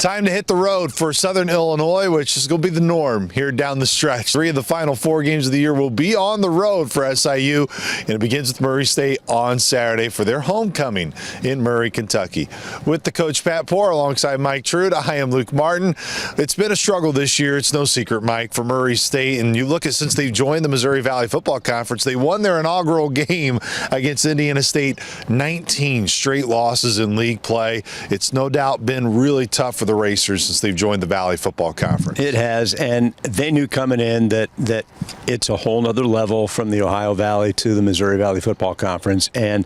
Time to hit the road for Southern Illinois, which is going to be the norm here down the stretch. 3 of the final 4 games of the year will be on the road for SIU, and it begins with Murray State on Saturday for their homecoming in Murray, Kentucky. With the coach Pat Poore alongside Mike Trude, I am Luke Martin. It's been a struggle this year. It's no secret, Mike, for Murray State. And you look at since they've joined the Missouri Valley Football Conference, they won their inaugural game against Indiana State, 19 straight losses in league play. It's no doubt been really tough for the Racers since they've joined the Valley Football Conference. It has, and they knew coming in that it's a whole nother level from the Ohio Valley to the Missouri Valley Football Conference, and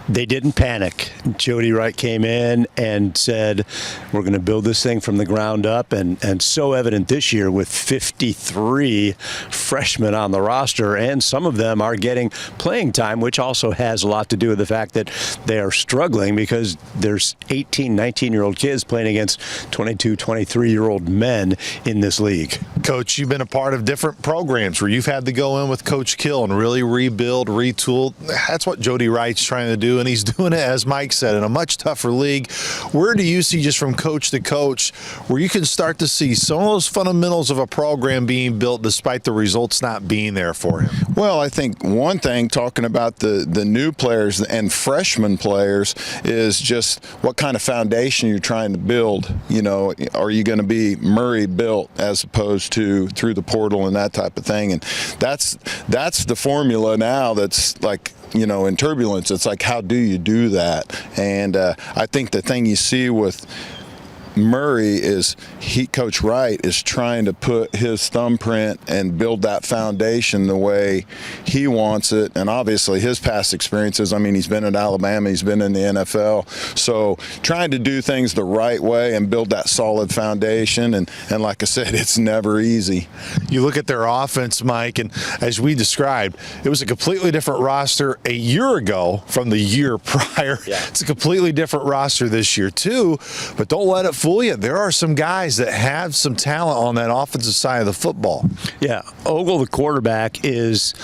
they didn't panic. Jody Wright came in and said, we're going to build this thing from the ground up, and so evident this year with 53 freshmen on the roster, and some of them are getting playing time, which also has a lot to do with the fact that they are struggling because there's 18, 19-year-old kids playing against 22, 23-year-old men in this league. Coach, you've been a part of different programs where you've had to go in with Coach Kill and really rebuild, retool. That's what Jody Wright's trying to do, and he's doing it, as Mike said, in a much tougher league. Where do you see, just from coach to coach, where you can start to see some of those fundamentals of a program being built despite the results not being there for him? Well, I think one thing, talking about the new players and freshman players, is just what kind of foundation you're trying to build. You know, are you going to be Murray built as opposed to through the portal and that type of thing? And that's the formula now that's like, you know, in turbulence. It's like, how do you do that? And I think the thing you see with Murray is Coach Wright is trying to put his thumbprint and build that foundation the way he wants it. And obviously his past experiences, I mean, he's been at Alabama, he's been in the NFL. So trying to do things the right way and build that solid foundation. And like I said, it's never easy. You look at their offense, Mike, and as we described, it was a completely different roster a year ago from the year prior. Yeah. It's a completely different roster this year too, but don't let it fool you. There are some guys that have some talent on that offensive side of the football. Yeah, Ogle, the quarterback, is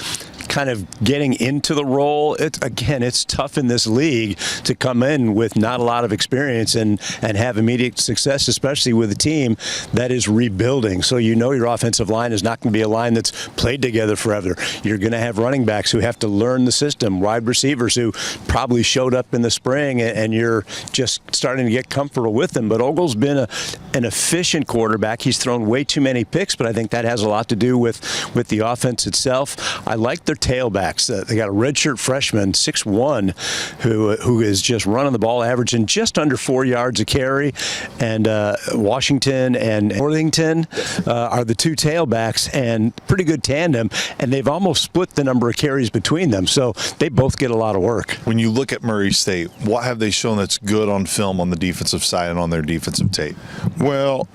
kind of getting into the role. It's tough in this league to come in with not a lot of experience and have immediate success, especially with a team that is rebuilding. So you know your offensive line is not going to be a line that's played together forever. You're going to have running backs who have to learn the system, wide receivers who probably showed up in the spring, and you're just starting to get comfortable with them. But Ogle's been an efficient quarterback. He's thrown way too many picks, but I think that has a lot to do with the offense itself. I like their tailbacks. They got a redshirt freshman, 6'1", who is just running the ball, averaging just under 4 yards a carry. And Washington and Worthington are the two tailbacks, and pretty good tandem. And they've almost split the number of carries between them, so they both get a lot of work. When you look at Murray State, what have they shown that's good on film on the defensive side and on their defensive tape? Well,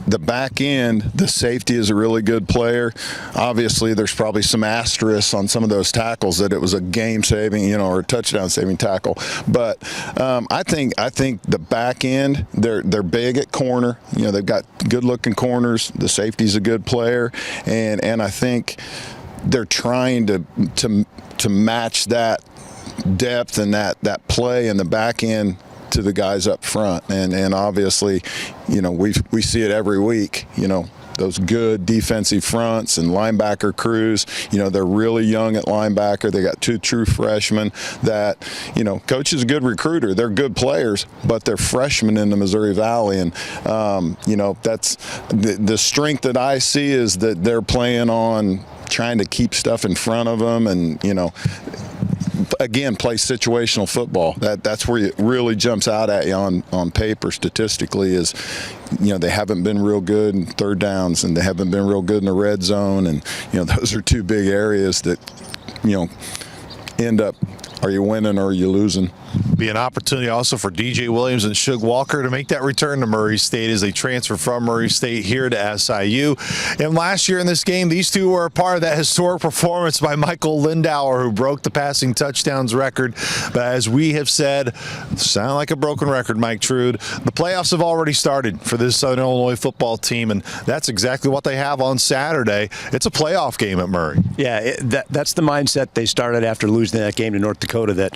the back end, the safety is a really good player. Obviously, there's probably some asterisks on some of those tackles that it was a game-saving, you know, or a touchdown-saving tackle. But I think the back end, they're big at corner. You know, they've got good-looking corners. The safety's a good player, and I think they're trying to match that depth and that play in the back end to the guys up front, and obviously, you know, we see it every week. You know, those good defensive fronts and linebacker crews. You know, they're really young at linebacker. They got 2 true freshmen that, you know, coach is a good recruiter. They're good players, but they're freshmen in the Missouri Valley, and you know, that's the strength that I see is that they're playing on trying to keep stuff in front of them, and you know, again, play situational football. That's where it really jumps out at you on paper statistically is, you know, they haven't been real good in third downs, and they haven't been real good in the red zone, and you know, those are 2 big areas that, you know, end up, are you winning or are you losing? Be an opportunity also for DJ Williams and Shug Walker to make that return to Murray State as they transfer from Murray State here to SIU. And last year in this game, these two were a part of that historic performance by Michael Lindauer, who broke the passing touchdowns record. But as we have said, sound like a broken record, Mike Trude. The playoffs have already started for this Southern Illinois football team, and that's exactly what they have on Saturday. It's a playoff game at Murray. Yeah, that's the mindset they started after losing that game to North Dakota, that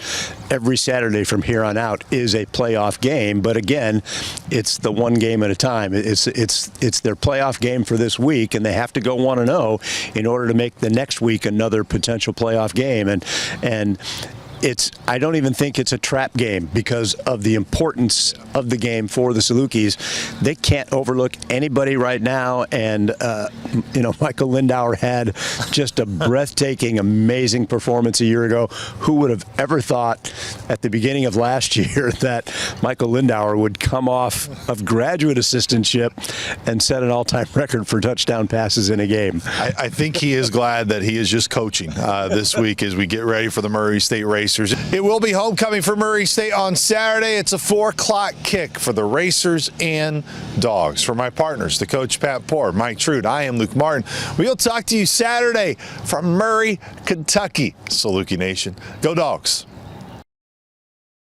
every Saturday Saturday from here on out is a playoff game. But again, it's the one game at a time. It's their playoff game for this week, and they have to go 1-0 in order to make the next week another potential playoff game. And I don't even think it's a trap game because of the importance of the game for the Salukis. They can't overlook anybody right now, and Michael Lindauer had just a breathtaking, amazing performance a year ago. Who would have ever thought at the beginning of last year that Michael Lindauer would come off of graduate assistantship and set an all-time record for touchdown passes in a game? I think he is glad that he is just coaching this week as we get ready for the Murray State Racers. It will be homecoming for Murray State on Saturday. It's a 4 o'clock kick for the Racers and Dogs. For my partners, the coach Pat Poor, Mike Trude, I am Luke Martin. We'll talk to you Saturday from Murray, Kentucky. Saluki Nation. Go Dogs.